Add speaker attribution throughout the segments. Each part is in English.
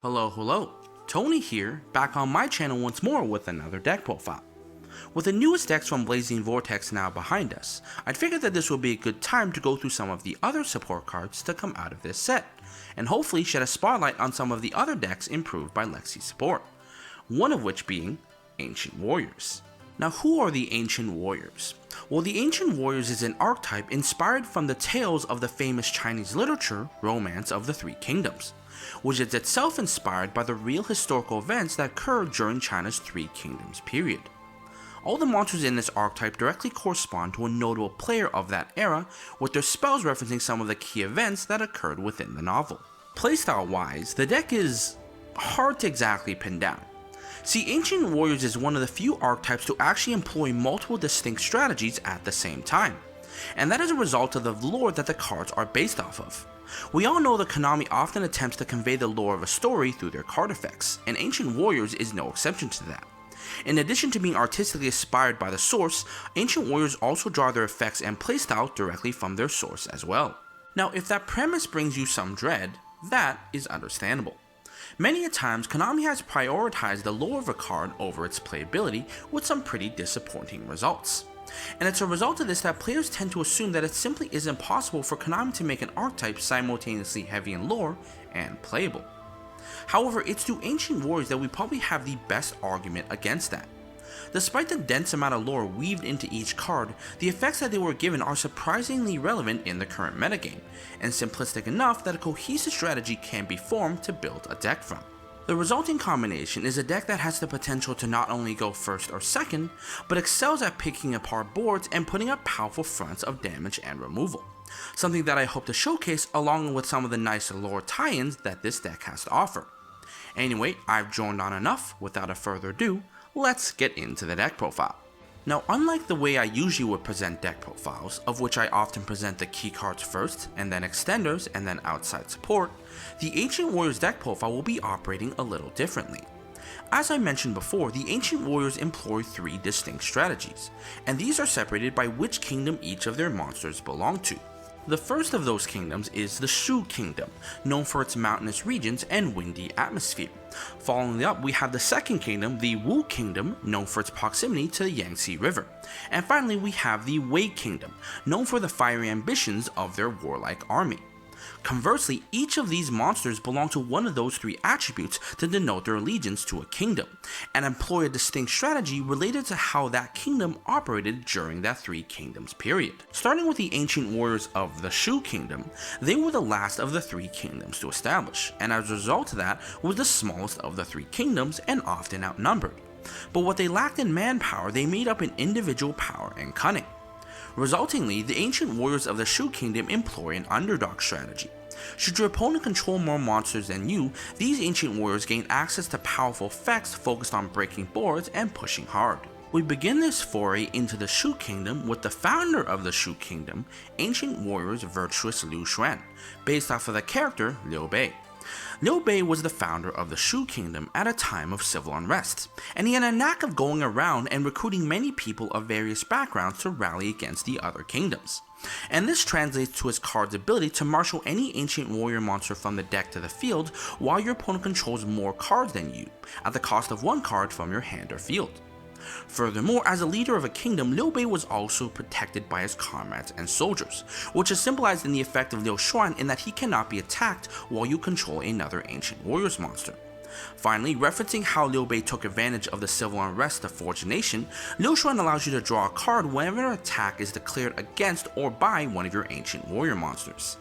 Speaker 1: Hello, Tony here, back on my channel once more with another deck profile. With the newest decks from Blazing Vortex now behind us, I'd figured that this would be a good time to go through some of the other support cards to come out of this set, and hopefully shed a spotlight on some of the other decks improved by Lexi's support, one of which being Ancient Warriors. Now, who are the Ancient Warriors? Well, the Ancient Warriors is an archetype inspired from the tales of the famous Chinese literature, Romance of the Three Kingdoms, which is itself inspired by the real historical events that occurred during China's Three Kingdoms period. All the monsters in this archetype directly correspond to a notable player of that era, with their spells referencing some of the key events that occurred within the novel. Playstyle wise, the deck is hard to exactly pin down. See, Ancient Warriors is one of the few archetypes to actually employ multiple distinct strategies at the same time, and that is a result of the lore that the cards are based off of. We all know that Konami often attempts to convey the lore of a story through their card effects, and Ancient Warriors is no exception to that. In addition to being artistically inspired by the source, Ancient Warriors also draw their effects and playstyle directly from their source as well. Now, if that premise brings you some dread, that is understandable. Many a times, Konami has prioritized the lore of a card over its playability with some pretty disappointing results. And it's a result of this that players tend to assume that it simply isn't possible for Konami to make an archetype simultaneously heavy in lore and playable. However, it's through Ancient Warriors that we probably have the best argument against that. Despite the dense amount of lore weaved into each card, the effects that they were given are surprisingly relevant in the current metagame, and simplistic enough that a cohesive strategy can be formed to build a deck from. The resulting combination is a deck that has the potential to not only go first or second, but excels at picking apart boards and putting up powerful fronts of damage and removal, something that I hope to showcase along with some of the nice lore tie-ins that this deck has to offer. Anyway, I've droned on enough. Without a further ado, let's get into the deck profile. Now, unlike the way I usually would present deck profiles, of which I often present the key cards first, and then extenders, and then outside support, the Ancient Warriors deck profile will be operating a little differently. As I mentioned before, the Ancient Warriors employ three distinct strategies, and these are separated by which kingdom each of their monsters belong to. The first of those kingdoms is the Shu Kingdom, known for its mountainous regions and windy atmosphere. Following up, we have the second kingdom, the Wu Kingdom, known for its proximity to the Yangtze River. And finally, we have the Wei Kingdom, known for the fiery ambitions of their warlike army. Conversely, each of these monsters belong to one of those three attributes to denote their allegiance to a kingdom, and employ a distinct strategy related to how that kingdom operated during that Three Kingdoms period. Starting with the Ancient Warriors of the Shu Kingdom, they were the last of the Three Kingdoms to establish, and as a result of that, was the smallest of the Three Kingdoms and often outnumbered. But what they lacked in manpower, they made up in individual power and cunning. Resultingly, the Ancient Warriors of the Shu Kingdom employ an underdog strategy. Should your opponent control more monsters than you, these Ancient Warriors gain access to powerful effects focused on breaking boards and pushing hard. We begin this foray into the Shu Kingdom with the founder of the Shu Kingdom, Ancient Warriors Virtuous Liu Xuan, based off of the character Liu Bei. Liu Bei was the founder of the Shu Kingdom at a time of civil unrest, and he had a knack of going around and recruiting many people of various backgrounds to rally against the other kingdoms. And this translates to his card's ability to marshal any Ancient Warrior monster from the deck to the field while your opponent controls more cards than you, at the cost of one card from your hand or field. Furthermore, as a leader of a kingdom, Liu Bei was also protected by his comrades and soldiers, which is symbolized in the effect of Liu Xuan in that he cannot be attacked while you control another Ancient Warriors monster. Finally, referencing how Liu Bei took advantage of the civil unrest to forge a nation, Liu Xuan allows you to draw a card whenever an attack is declared against or by one of your Ancient Warrior monsters.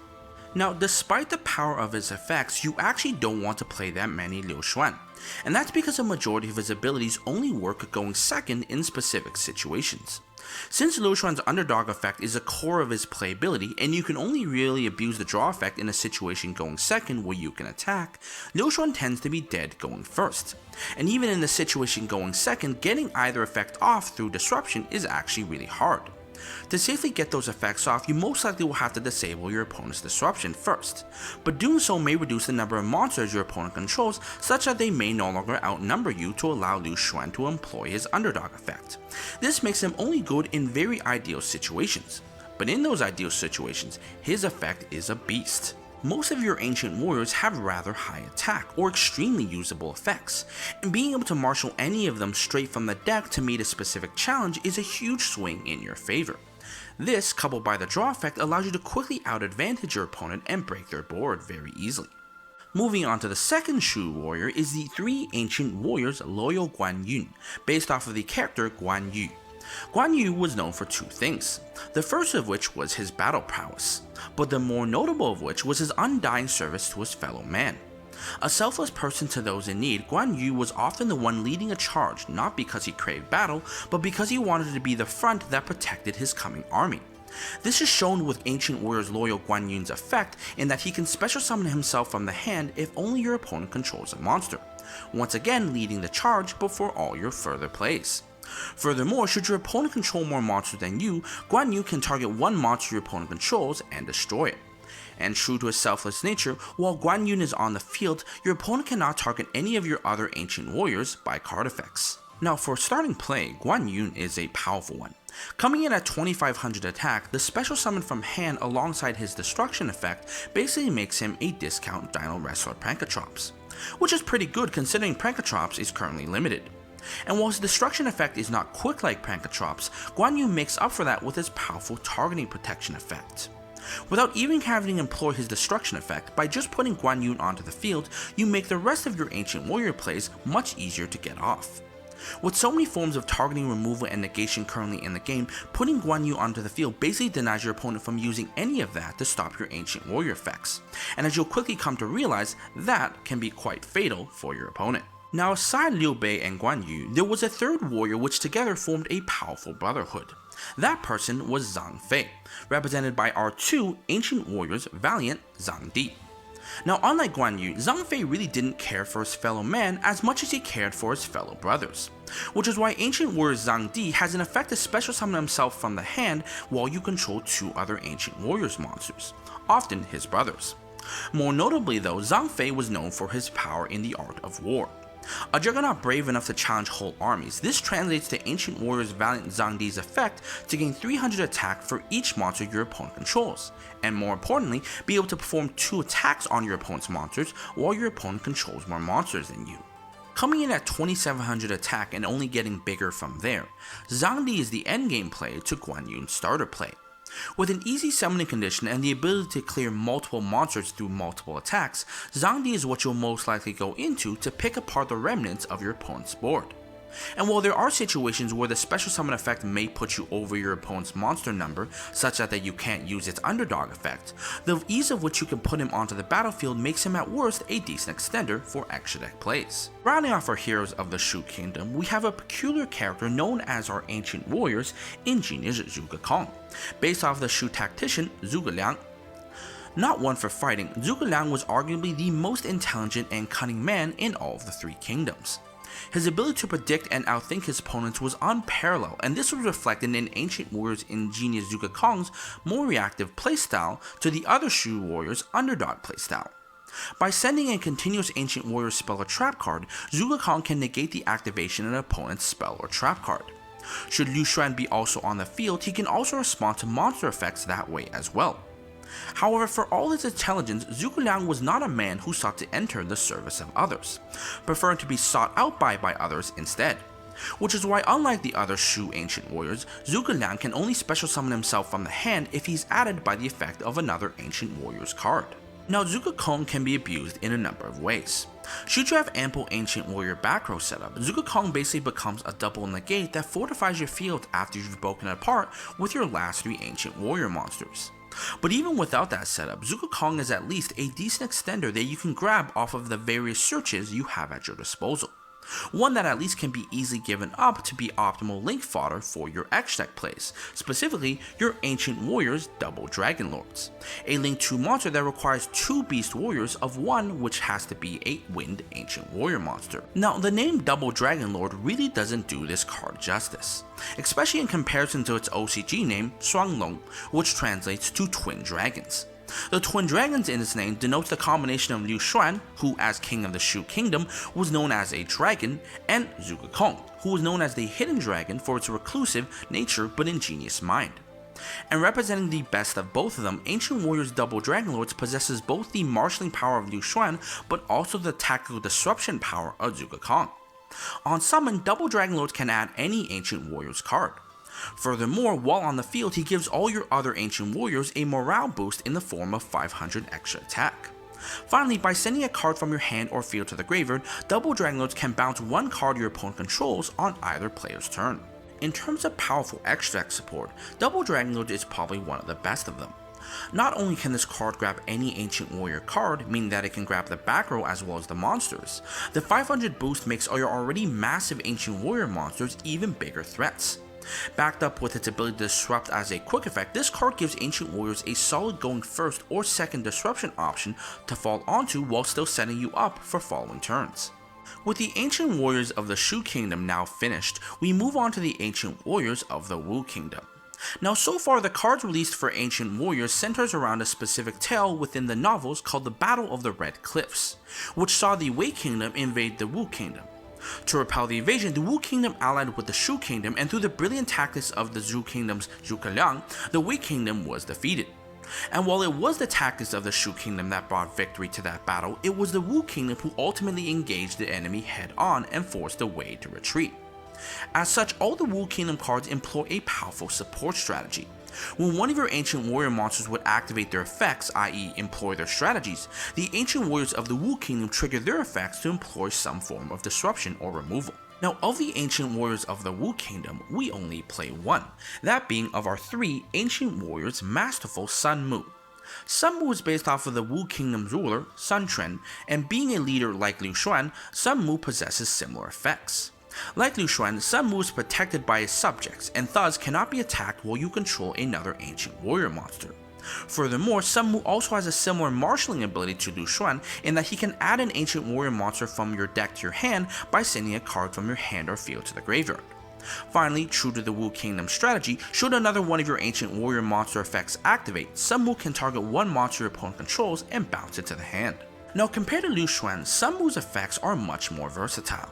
Speaker 1: Now, despite the power of his effects, you actually don't want to play that many Liu Xuan, and that's because a majority of his abilities only work going second in specific situations. Since Liu Xuan's underdog effect is a core of his playability, and you can only really abuse the draw effect in a situation going second where you can attack, Liu Xuan tends to be dead going first. And even in the situation going second, getting either effect off through disruption is actually really hard. To safely get those effects off, you most likely will have to disable your opponent's disruption first, but doing so may reduce the number of monsters your opponent controls such that they may no longer outnumber you to allow Liu Xuan to employ his underdog effect. This makes him only good in very ideal situations, but in those ideal situations, his effect is a beast. Most of your ancient warriors have rather high attack or extremely usable effects, and being able to marshal any of them straight from the deck to meet a specific challenge is a huge swing in your favor. This, coupled by the draw effect, allows you to quickly out-advantage your opponent and break their board very easily. Moving on to the second Shu warrior is the 3 ancient warriors Loyo Guan Yun, based off of the character Guan Yu. Guan Yu was known for 2 things, the first of which was his battle prowess, but the more notable of which was his undying service to his fellow man. A selfless person to those in need, Guan Yu was often the one leading a charge not because he craved battle, but because he wanted to be the front that protected his coming army. This is shown with Ancient Warriors Loyo Guan Yun's effect in that he can special summon himself from the hand if only your opponent controls a monster, once again leading the charge before all your further plays. Furthermore, should your opponent control more monsters than you, Guan Yu can target one monster your opponent controls and destroy it. And true to his selfless nature, while Guan Yun is on the field, your opponent cannot target any of your other ancient warriors by card effects. Now for starting play, Guan Yun is a powerful one. Coming in at 2500 attack, the special summon from hand alongside his destruction effect basically makes him a discount Dino Wrestler Prankatrops, which is pretty good considering Prankatrops is currently limited. And while his destruction effect is not quick like Prankatrops, Guan Yu makes up for that with his powerful targeting protection effect. Without even having to employ his destruction effect, by just putting Guan Yu onto the field, you make the rest of your ancient warrior plays much easier to get off. With so many forms of targeting, removal, and negation currently in the game, putting Guan Yu onto the field basically denies your opponent from using any of that to stop your ancient warrior effects, and as you'll quickly come to realize, that can be quite fatal for your opponent. Now aside Liu Bei and Guan Yu, there was a third warrior which together formed a powerful brotherhood. That person was Zhang Fei, represented by our 2 ancient warriors Valiant Zhang Di. Now unlike Guan Yu, Zhang Fei really didn't care for his fellow man as much as he cared for his fellow brothers, which is why ancient warrior Zhang Di has an effect to special summon himself from the hand while you control 2 other ancient warriors monsters, often his brothers. More notably though, Zhang Fei was known for his power in the art of war. A juggernaut brave enough to challenge whole armies, this translates to Ancient Warriors Valiant Zhang Di's effect to gain 300 attack for each monster your opponent controls, and more importantly, be able to perform 2 attacks on your opponent's monsters while your opponent controls more monsters than you. Coming in at 2700 attack and only getting bigger from there, Zhang Di is the endgame play to Guan Yun's starter play. With an easy summoning condition and the ability to clear multiple monsters through multiple attacks, Zhang Di is what you'll most likely go into to pick apart the remnants of your opponent's board. And while there are situations where the special summon effect may put you over your opponent's monster number, such that you can't use its underdog effect, the ease of which you can put him onto the battlefield makes him at worst a decent extender for extra deck plays. Rounding off our heroes of the Shu Kingdom, we have a peculiar character known as our ancient warriors, Ingenious Zhuge Kong, based off the Shu tactician Zhuge Liang. Not one for fighting, Zhuge Liang was arguably the most intelligent and cunning man in all of the 3 kingdoms. His ability to predict and outthink his opponents was unparalleled, and this was reflected in Ancient Warriors Ingenious Zhuge Kong's more reactive playstyle to the other Shu Warriors' underdog playstyle. By sending a continuous Ancient Warrior spell or trap card, Zhuge Kong can negate the activation of an opponent's spell or trap card. Should Liu Xuan be also on the field, he can also respond to monster effects that way as well. However, for all his intelligence, Zhuge Liang was not a man who sought to enter the service of others, preferring to be sought out by others instead. Which is why, unlike the other Shu ancient warriors, Zhuge Liang can only special summon himself from the hand if he's added by the effect of another ancient warrior's card. Now, Zhuge Kong can be abused in a number of ways. Should you have ample ancient warrior back row setup, Zhuge Kong basically becomes a double negate that fortifies your field after you've broken it apart with your last 3 ancient warrior monsters. But even without that setup, Zhuge Kong is at least a decent extender that you can grab off of the various searches you have at your disposal. One that at least can be easily given up to be optimal link fodder for your X deck plays, specifically your Ancient Warriors Double Dragon Lords, a link 2 monster that requires 2 Beast Warriors of one which has to be a Wind Ancient Warrior monster. Now the name Double Dragon Lord really doesn't do this card justice, especially in comparison to its OCG name Shuanglong, which translates to Twin Dragons. The Twin Dragons in its name denotes the combination of Liu Xuan, who as king of the Shu Kingdom was known as a dragon, and Zhuge Kong, who was known as the Hidden Dragon for its reclusive nature but ingenious mind. And representing the best of both of them, Ancient Warrior's Double Dragon Lords possesses both the marshalling power of Liu Xuan, but also the tactical disruption power of Zhuge Kang. On summon, Double Dragon Lords can add any Ancient Warrior's card. Furthermore, while on the field, he gives all your other Ancient Warriors a morale boost in the form of 500 extra attack. Finally, by sending a card from your hand or field to the graveyard, Double Dragon Lords can bounce one card your opponent controls on either player's turn. In terms of powerful extra support, Double Dragon Lords is probably one of the best of them. Not only can this card grab any Ancient Warrior card, meaning that it can grab the back row as well as the monsters, the 500 boost makes all your already massive Ancient Warrior monsters even bigger threats. Backed up with its ability to disrupt as a quick effect, this card gives Ancient Warriors a solid going first or second disruption option to fall onto while still setting you up for following turns. With the Ancient Warriors of the Shu Kingdom now finished, we move on to the Ancient Warriors of the Wu Kingdom. Now so far, the cards released for Ancient Warriors centers around a specific tale within the novels called the Battle of the Red Cliffs, which saw the Wei Kingdom invade the Wu Kingdom. To repel the invasion, the Wu Kingdom allied with the Shu Kingdom, and through the brilliant tactics of the Zhu Kingdom's Zhuge Liang, the Wei Kingdom was defeated. And while it was the tactics of the Shu Kingdom that brought victory to that battle, it was the Wu Kingdom who ultimately engaged the enemy head on and forced the Wei to retreat. As such, all the Wu Kingdom cards employ a powerful support strategy. When one of your Ancient Warrior monsters would activate their effects, i.e. employ their strategies, the Ancient Warriors of the Wu Kingdom trigger their effects to employ some form of disruption or removal. Now, of the Ancient Warriors of the Wu Kingdom, we only play one, that being of our three Ancient Warriors masterful Sun Mu. Sun Mu is based off of the Wu Kingdom's ruler, Sun Quan, and being a leader like Liu Xuan, Sun Mu possesses similar effects. Like Liu Xuan, Sun Mu is protected by his subjects, and thus cannot be attacked while you control another Ancient Warrior monster. Furthermore, Sun Mu also has a similar marshalling ability to Liu Xuan in that he can add an Ancient Warrior monster from your deck to your hand by sending a card from your hand or field to the graveyard. Finally, true to the Wu Kingdom strategy, should another one of your Ancient Warrior monster effects activate, Sun Mu can target one monster your opponent controls and bounce it to the hand. Now compared to Liu Xuan, Sun Mu's effects are much more versatile.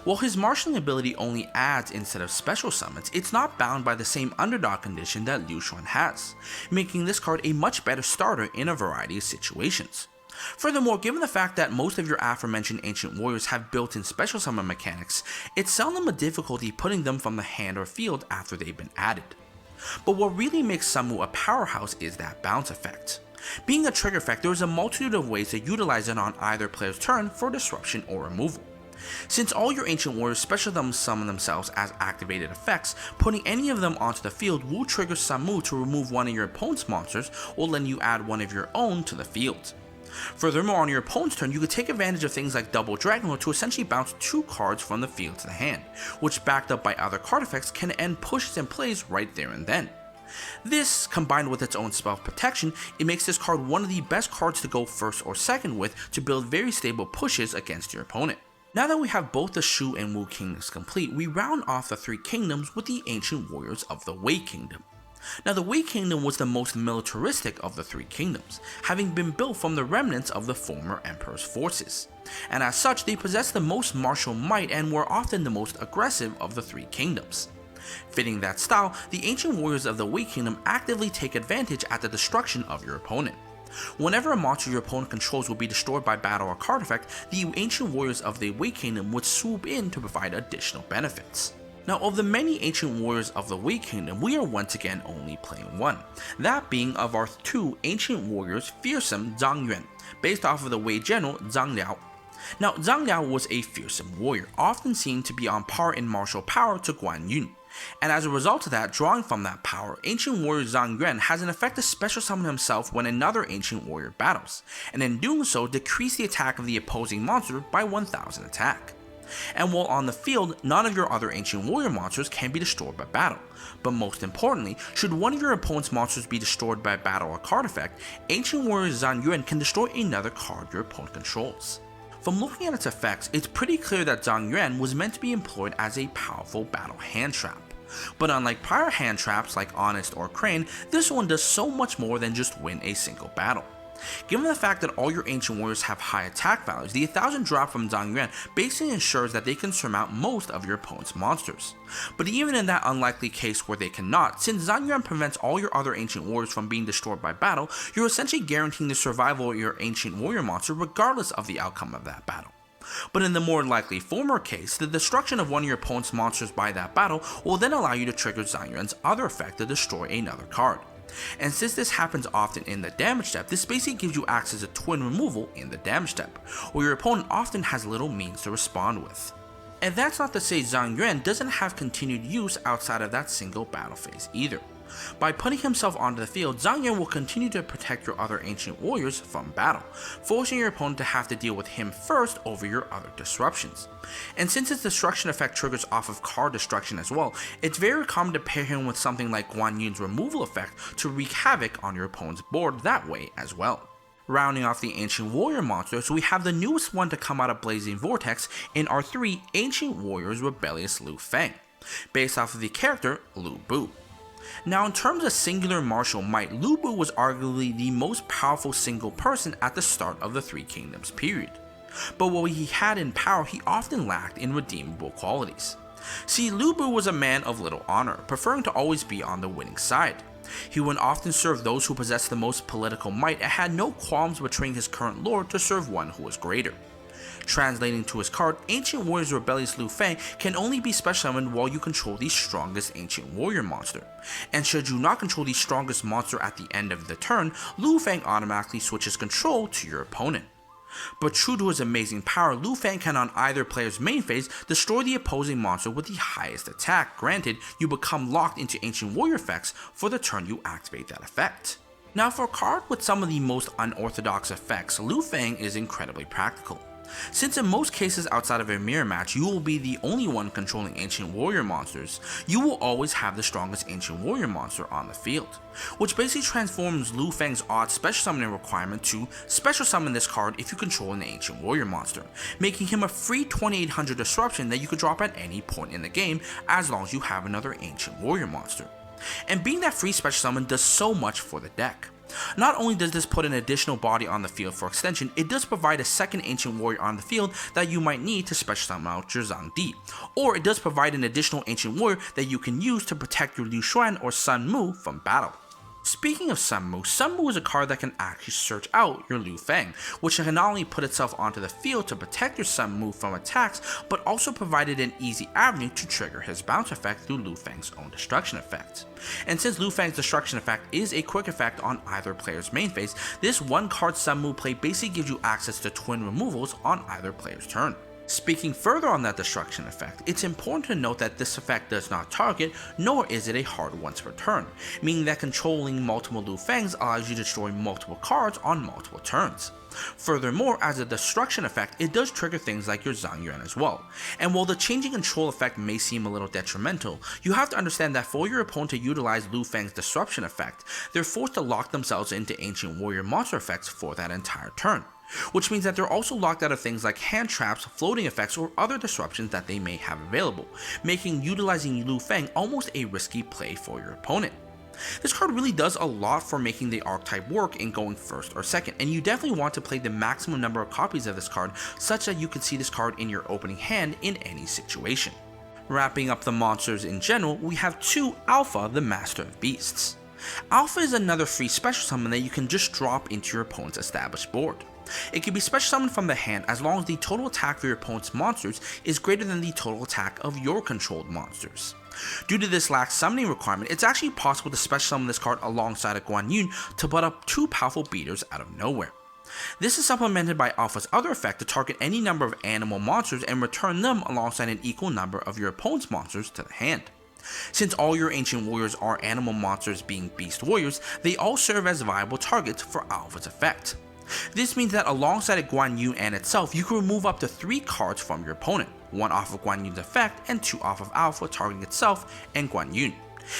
Speaker 1: While his marshalling ability only adds instead of special summons, it's not bound by the same underdog condition that Liu Xuan has, making this card a much better starter in a variety of situations. Furthermore, given the fact that most of your aforementioned Ancient Warriors have built-in special summon mechanics, it's seldom a difficulty putting them from the hand or field after they've been added. But what really makes Sun Mu a powerhouse is that bounce effect. Being a trigger effect, there is a multitude of ways to utilize it on either player's turn for disruption or removal. Since all your Ancient Warriors special summon themselves as activated effects, putting any of them onto the field will trigger Sun Mu to remove one of your opponent's monsters or letting you add one of your own to the field. Furthermore, on your opponent's turn, you could take advantage of things like Double Dragon Lord to essentially bounce two cards from the field to the hand, which backed up by other card effects can end pushes and plays right there and then. This, combined with its own spell protection, it makes this card one of the best cards to go first or second with to build very stable pushes against your opponent. Now that we have both the Shu and Wu Kingdoms complete, we round off the three kingdoms with the Ancient Warriors of the Wei Kingdom. Now the Wei Kingdom was the most militaristic of the three kingdoms, having been built from the remnants of the former emperor's forces, and as such they possessed the most martial might and were often the most aggressive of the three kingdoms. Fitting that style, the Ancient Warriors of the Wei Kingdom actively take advantage at the destruction of your opponent. Whenever a monster your opponent controls will be destroyed by battle or card effect, the Ancient Warriors of the Wei Kingdom would swoop in to provide additional benefits. Now, of the many Ancient Warriors of the Wei Kingdom, we are once again only playing one, that being of our two Ancient Warriors, fearsome Zhang Yuan, based off of the Wei general Zhang Liao. Now, Zhang Liao was a fearsome warrior, often seen to be on par in martial power to Guan Yun. And as a result of that, drawing from that power, Ancient Warrior Zhang Yuan has an effect to special summon himself when another Ancient Warrior battles, and in doing so decrease the attack of the opposing monster by 1000 attack. And while on the field, none of your other Ancient Warrior monsters can be destroyed by battle, but most importantly, should one of your opponent's monsters be destroyed by battle or card effect, Ancient Warrior Zhang Yuan can destroy another card your opponent controls. From looking at its effects, it's pretty clear that Zhang Yuan was meant to be employed as a powerful battle hand trap. But unlike prior hand traps like Honest or Crane, this one does so much more than just win a single battle. Given the fact that all your ancient warriors have high attack values, the 1000 drop from Zhang Yuan basically ensures that they can surmount most of your opponent's monsters. But even in that unlikely case where they cannot, since Zhang Yuan prevents all your other ancient warriors from being destroyed by battle, you're essentially guaranteeing the survival of your ancient warrior monster regardless of the outcome of that battle. But in the more likely former case, the destruction of one of your opponent's monsters by that battle will then allow you to trigger Zhang Yuan's other effect to destroy another card. And since this happens often in the damage step, this basically gives you access to twin removal in the damage step, where your opponent often has little means to respond with. And that's not to say Zhang Yuan doesn't have continued use outside of that single battle phase either. By putting himself onto the field, Zhang Yuan will continue to protect your other ancient warriors from battle, forcing your opponent to have to deal with him first over your other disruptions. And since his destruction effect triggers off of card destruction as well, it's very common to pair him with something like Guan Yun's removal effect to wreak havoc on your opponent's board that way as well. Rounding off the Ancient Warrior monsters, we have the newest one to come out of Blazing Vortex in our 3 Ancient Warriors Rebellious Lu Feng, based off of the character Lu Bu. Now, in terms of singular martial might, Lu Bu was arguably the most powerful single person at the start of the Three Kingdoms period. But what he had in power, he often lacked in redeemable qualities. See, Lu Bu was a man of little honor, preferring to always be on the winning side. He would often serve those who possessed the most political might and had no qualms betraying his current lord to serve one who was greater. Translating to his card, Ancient Warriors Rebellious Lu Feng can only be special summoned while you control the strongest Ancient Warrior monster, and should you not control the strongest monster at the end of the turn, Lu Feng automatically switches control to your opponent. But true to his amazing power, Lu Feng can on either player's main phase destroy the opposing monster with the highest attack, granted you become locked into Ancient Warrior effects for the turn you activate that effect. Now, for a card with some of the most unorthodox effects, Lu Feng is incredibly practical. Since in most cases outside of a mirror match you will be the only one controlling Ancient Warrior monsters, you will always have the strongest Ancient Warrior monster on the field, which basically transforms Lu Feng's odd special summoning requirement to special summon this card if you control an Ancient Warrior monster, making him a free 2800 disruption that you could drop at any point in the game as long as you have another Ancient Warrior monster. And being that free special summon does so much for the deck. Not only does this put an additional body on the field for extension, it does provide a second Ancient Warrior on the field that you might need to special summon out your Zhang Di, or it does provide an additional Ancient Warrior that you can use to protect your Liu Xuan or Sun Mu from battle. Speaking of Sun Mu is a card that can actually search out your Lu Feng, which can not only put itself onto the field to protect your Sun Mu from attacks, but also provided an easy avenue to trigger his bounce effect through Lu Feng's own destruction effect. And since Lu Feng's destruction effect is a quick effect on either player's main phase, this one card Sun Mu play basically gives you access to twin removals on either player's turn. Speaking further on that destruction effect, it's important to note that this effect does not target, nor is it a hard once per turn, meaning that controlling multiple Lu Fengs allows you to destroy multiple cards on multiple turns. Furthermore, as a destruction effect, it does trigger things like your Zhang Yuan as well, and while the changing control effect may seem a little detrimental, you have to understand that for your opponent to utilize Lu Feng's disruption effect, they're forced to lock themselves into Ancient Warrior monster effects for that entire turn. Which means that they're also locked out of things like hand traps, floating effects, or other disruptions that they may have available, making utilizing Lu Feng almost a risky play for your opponent. This card really does a lot for making the archetype work in going first or second, and you definitely want to play the maximum number of copies of this card such that you can see this card in your opening hand in any situation. Wrapping up the monsters in general, we have 2 Alpha, the Master of Beasts. Alpha is another free special summon that you can just drop into your opponent's established board. It can be special summoned from the hand as long as the total attack of your opponent's monsters is greater than the total attack of your controlled monsters. Due to this lax summoning requirement, it's actually possible to special summon this card alongside a Guan Yun to put up 2 powerful beaters out of nowhere. This is supplemented by Alpha's other effect to target any number of animal monsters and return them alongside an equal number of your opponent's monsters to the hand. Since all your Ancient Warriors are animal monsters being Beast Warriors, they all serve as viable targets for Alpha's effect. This means that alongside a Guan Yun and itself, you can remove up to 3 cards from your opponent, 1 off of Guan Yun's effect and 2 off of Alpha targeting itself and Guan Yun.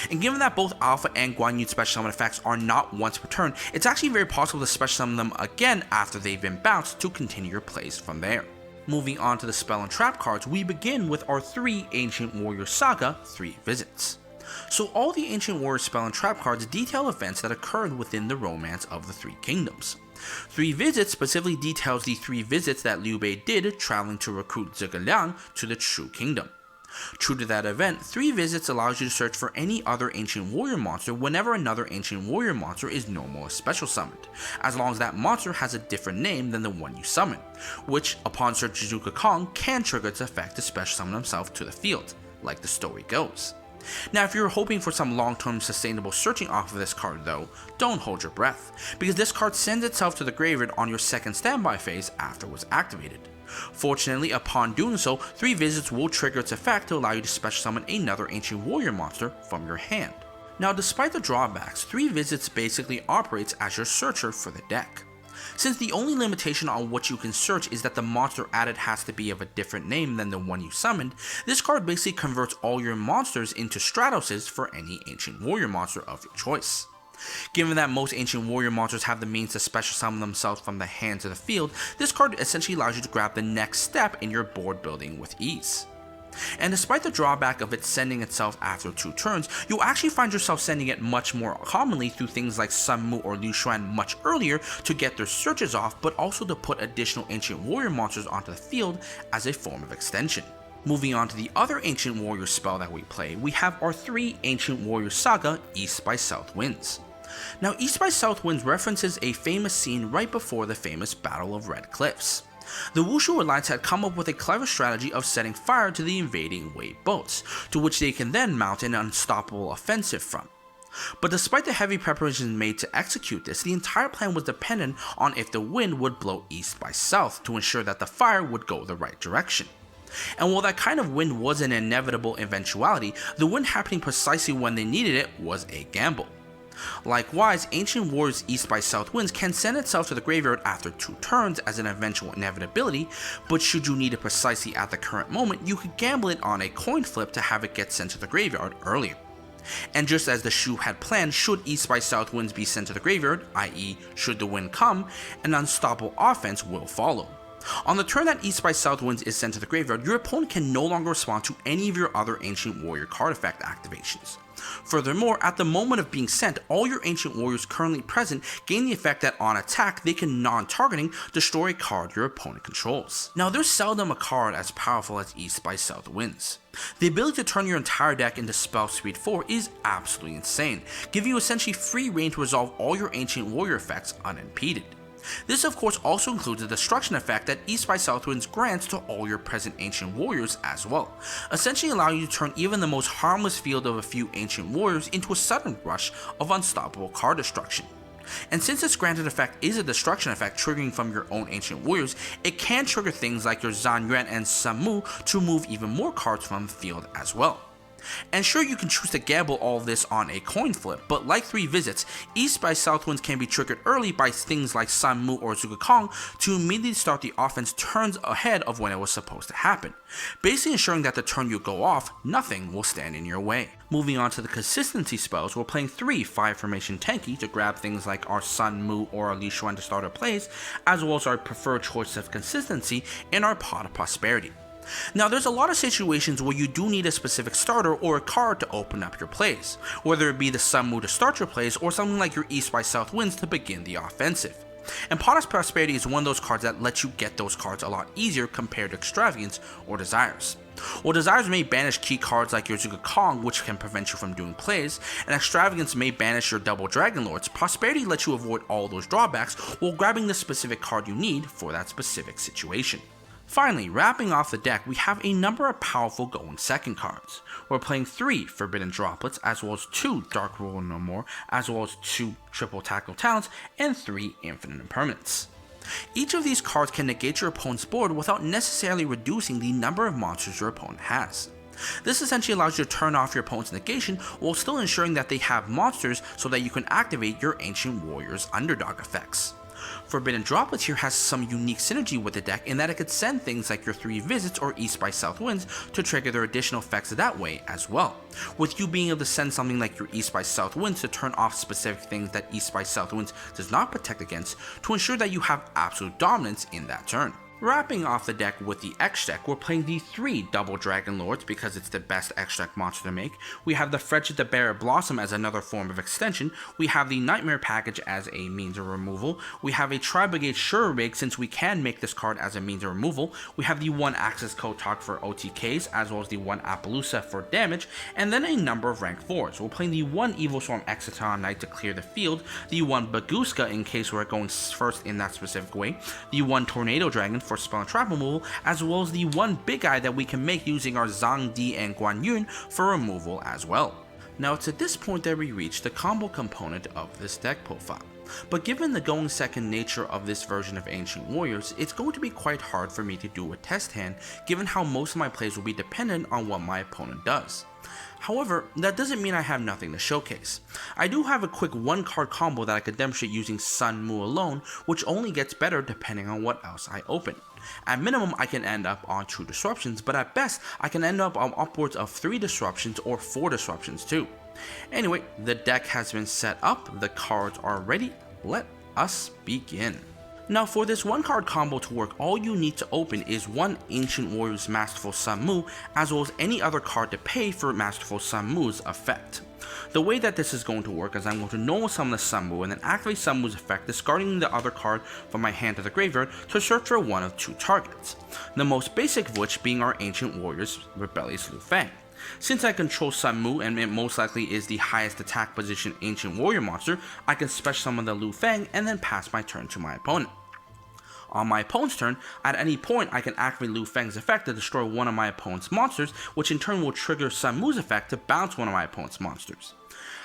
Speaker 1: And given that both Alpha and Guan Yun special summon effects are not once per turn, it's actually very possible to special summon them again after they've been bounced to continue your plays from there. Moving on to the spell and trap cards, we begin with our 3 Ancient Warrior Saga 3 Visits. So all the Ancient Warrior spell and trap cards detail events that occurred within the romance of the Three Kingdoms. 3 Visits specifically details the 3 visits that Liu Bei did traveling to recruit Zhuge Liang to the True Kingdom. True to that event, 3 Visits allows you to search for any other Ancient Warrior monster whenever another Ancient Warrior monster is normal or special summoned, as long as that monster has a different name than the one you summon, which, upon search Zhuge Kong, can trigger its effect to special summon himself to the field, like the story goes. Now, if you're hoping for some long-term sustainable searching off of this card though, don't hold your breath, because this card sends itself to the graveyard on your second standby phase after it was activated. Fortunately, upon doing so, 3 Visits will trigger its effect to allow you to special summon another Ancient Warrior monster from your hand. Now, despite the drawbacks, 3 Visits basically operates as your searcher for the deck. Since the only limitation on what you can search is that the monster added has to be of a different name than the one you summoned, this card basically converts all your monsters into Stratoses for any Ancient Warrior monster of your choice. Given that most Ancient Warrior monsters have the means to special summon themselves from the hand to the field, this card essentially allows you to grab the next step in your board building with ease. And despite the drawback of it sending itself after 2 turns, you'll actually find yourself sending it much more commonly through things like Sun Mu or Liu Xuan much earlier to get their searches off, but also to put additional Ancient Warrior monsters onto the field as a form of extension. Moving on to the other Ancient Warrior spell that we play, we have our 3 Ancient Warrior Saga East by South Winds. Now, East by South Winds references a famous scene right before the famous Battle of Red Cliffs. The Wushu Alliance had come up with a clever strategy of setting fire to the invading Wei boats, to which they can then mount an unstoppable offensive from. But despite the heavy preparations made to execute this, the entire plan was dependent on if the wind would blow east by south to ensure that the fire would go the right direction. And while that kind of wind was an inevitable eventuality, the wind happening precisely when they needed it was a gamble. Likewise, Ancient Warriors East by South Winds can send itself to the graveyard after 2 turns as an eventual inevitability, but should you need it precisely at the current moment, you could gamble it on a coin flip to have it get sent to the graveyard earlier. And just as the Shu had planned, should East by South Winds be sent to the graveyard, i.e. should the wind come, an unstoppable offense will follow. On the turn that East by South Winds is sent to the graveyard, your opponent can no longer respond to any of your other Ancient Warrior card effect activations. Furthermore, at the moment of being sent, all your Ancient Warriors currently present gain the effect that on attack they can non-targeting destroy a card your opponent controls. Now, there's seldom a card as powerful as East by South Winds. The ability to turn your entire deck into spell speed 4 is absolutely insane, giving you essentially free reign to resolve all your Ancient Warrior effects unimpeded. This of course also includes the destruction effect that East by South Winds grants to all your present Ancient Warriors as well, essentially allowing you to turn even the most harmless field of a few Ancient Warriors into a sudden rush of unstoppable card destruction. And since this granted effect is a destruction effect triggering from your own Ancient Warriors, it can trigger things like your Zhan Yuan and Sun Mu to remove even more cards from the field as well. And sure, you can choose to gamble all of this on a coin flip, but like 3 Visits, East by South Winds can be triggered early by things like Sun Mu or Zhuge Kong to immediately start the offense turns ahead of when it was supposed to happen, basically ensuring that the turn you go off, nothing will stand in your way. Moving on to the consistency spells, we're playing 3 5 formation tanky to grab things like our Sun Mu or our Li Xuan to start our plays, as well as our preferred choice of consistency in our Pot of Prosperity. Now, there's a lot of situations where you do need a specific starter or a card to open up your plays, whether it be the Sun Mu to start your plays or something like your East by South Winds to begin the offensive. And Pot of Prosperity is one of those cards that lets you get those cards a lot easier compared to Extravagance or Desires. While Desires may banish key cards like your Zhuge Kong, which can prevent you from doing plays, and Extravagance may banish your double Dragon Lords, Prosperity lets you avoid all those drawbacks while grabbing the specific card you need for that specific situation. Finally, wrapping off the deck, we have a number of powerful going second cards. We're playing 3 Forbidden Droplets, as well as 2 Dark Rule No More, as well as 2 Triple Tackle Talents, and 3 Infinite Impermanence. Each of these cards can negate your opponent's board without necessarily reducing the number of monsters your opponent has. This essentially allows you to turn off your opponent's negation while still ensuring that they have monsters so that you can activate your Ancient Warrior's underdog effects. Forbidden Droplets here has some unique synergy with the deck in that it could send things like your 3 Visits or East by South Winds to trigger their additional effects that way as well, with you being able to send something like your East by South Winds to turn off specific things that East by South Winds does not protect against to ensure that you have absolute dominance in that turn. Wrapping off the deck with the X deck, we're playing the 3 Double Dragon Lords because it's the best X deck monster to make. We have the Frigid the Bear Blossom as another form of extension. We have the Nightmare package as a means of removal. We have a Tri-Brigade Shurebig since we can make this card as a means of removal. We have the 1 Axis Kotok for OTKs as well as the 1 Appaloosa for damage, and then a number of rank 4s. We're playing the 1 Evil Swarm Exciton Knight to clear the field, the 1 Baguska in case we're going first in that specific way, the 1 Tornado Dragon for spell and trap removal, as well as the 1 big eye that we can make using our Zhang Di and Guan Yun for removal as well. Now it's at this point that we reach the combo component of this deck profile. But given the going second nature of this version of Ancient Warriors, it's going to be quite hard for me to do a test hand given how most of my plays will be dependent on what my opponent does. However, that doesn't mean I have nothing to showcase. I do have a quick 1 card combo that I could demonstrate using Sun Mu alone, which only gets better depending on what else I open. At minimum, I can end up on 2 disruptions, but at best, I can end up on upwards of 3 disruptions or 4 disruptions too. Anyway, the deck has been set up, the cards are ready, let us begin. Now for this 1 card combo to work, all you need to open is 1 Ancient Warriors Masterful Sun Mu, as well as any other card to pay for Masterful Sun Mu's effect. The way that this is going to work is I'm going to normal summon the Sun Mu and then activate Sun Mu's effect, discarding the other card from my hand to the graveyard to search for one of 2 targets, the most basic of which being our Ancient Warriors Rebellious Lu Fang. Since I control Sun Mu and it most likely is the highest attack position Ancient Warrior monster, I can special summon the Lu Fang and then pass my turn to my opponent. On my opponent's turn, at any point I can activate Lu Fang's effect to destroy one of my opponent's monsters, which in turn will trigger Sun Mu's effect to bounce one of my opponent's monsters.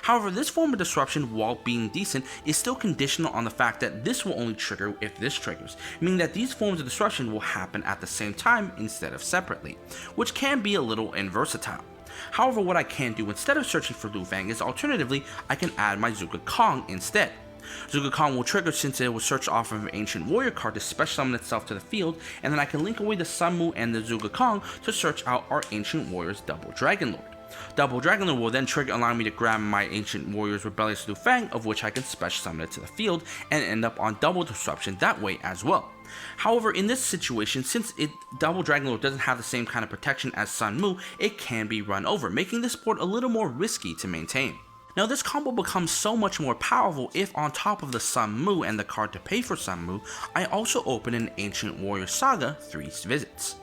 Speaker 1: However, this form of disruption, while being decent, is still conditional on the fact that this will only trigger if this triggers, meaning that these forms of disruption will happen at the same time instead of separately, which can be a little inversatile. However, what I can do instead of searching for Lu Fang is alternatively, I can add my Zhuge Kong instead. Zhuge Kong will trigger since it will search off of an Ancient Warrior card to special summon itself to the field, and then I can link away the Sun Mu and the Zhuge Kong to search out our Ancient Warriors Double Dragon Lord. Double Dragon Lord will then trigger, allowing me to grab my Ancient Warriors Rebellious Lu Fang, of which I can special summon it to the field and end up on double disruption that way as well. However, in this situation, since Double Dragon Lord doesn't have the same kind of protection as Sun Mu, it can be run over, making this board a little more risky to maintain. Now this combo becomes so much more powerful if on top of the Sun Mu and the card to pay for Sun Mu, I also open an Ancient Warrior Saga 3 visits.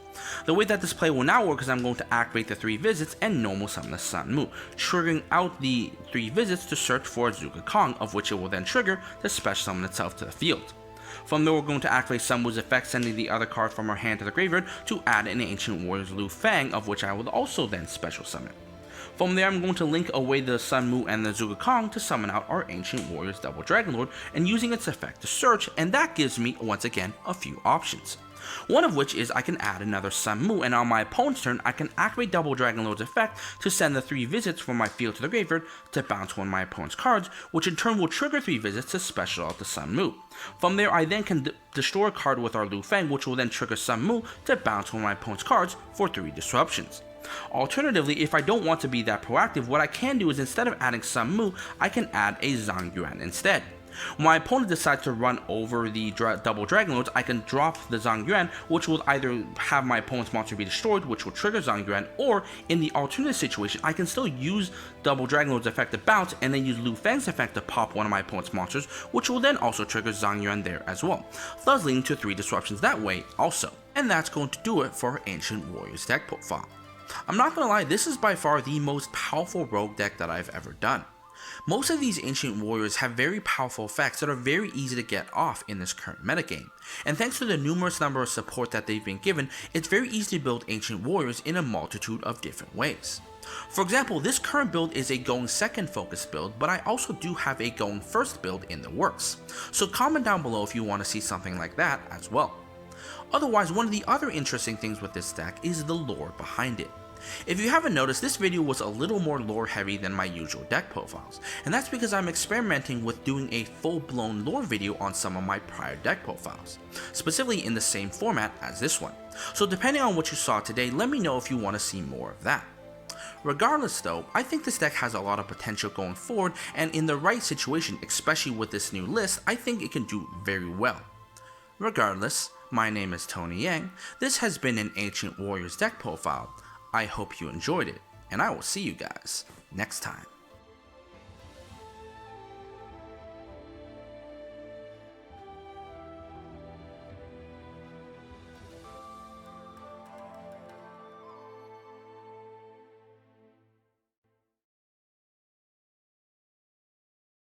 Speaker 1: The way that this play will now work is I'm going to activate the 3 visits and normal summon the Sun Mu, triggering out the 3 visits to search for Zhuge Kong, of which it will then trigger to special summon itself to the field. From there, we're going to activate Sun Mu's effect, sending the other card from our hand to the graveyard to add an Ancient Warriors Lu Fang, of which I will also then special summon. From there, I'm going to link away the Sun Mu and the Zhuge Kong to summon out our Ancient Warriors Double Dragon Lord and using its effect to search, and that gives me, once again, a few options. One of which is I can add another Sun Mu, and on my opponent's turn, I can activate Double Dragon Lord's effect to send the 3 visits from my field to the graveyard to bounce one of my opponent's cards, which in turn will trigger 3 visits to special out the Sun Mu. From there, I then can destroy a card with our Lu Fang, which will then trigger Sun Mu to bounce one of my opponent's cards for 3 disruptions. Alternatively, if I don't want to be that proactive, what I can do is instead of adding Sun Mu, I can add a Zhang Yuan instead. When my opponent decides to run over the Double Dragon Lords, I can drop the Zhang Yuan, which will either have my opponent's monster be destroyed, which will trigger Zhang Yuan, or in the alternative situation, I can still use Double Dragon Lord's effect to bounce, and then use Lu Fang's effect to pop one of my opponent's monsters, which will then also trigger Zhang Yuan there as well, thus leading to 3 disruptions that way also. And that's going to do it for our Ancient Warriors deck profile. I'm not gonna lie, this is by far the most powerful rogue deck that I've ever done. Most of these Ancient Warriors have very powerful effects that are very easy to get off in this current metagame, and thanks to the numerous number of support that they've been given, it's very easy to build Ancient Warriors in a multitude of different ways. For example, this current build is a going second focused build, but I also do have a going first build in the works, so comment down below if you want to see something like that as well. Otherwise, one of the other interesting things with this deck is the lore behind it. If you haven't noticed, this video was a little more lore heavy than my usual deck profiles, and that's because I'm experimenting with doing a full-blown lore video on some of my prior deck profiles, specifically in the same format as this one. So depending on what you saw today, let me know if you want to see more of that. Regardless though, I think this deck has a lot of potential going forward, and in the right situation, especially with this new list, I think it can do very well. Regardless, my name is Tony Yang. This has been an Ancient Warriors deck profile. I hope you enjoyed it, and I will see you guys next time.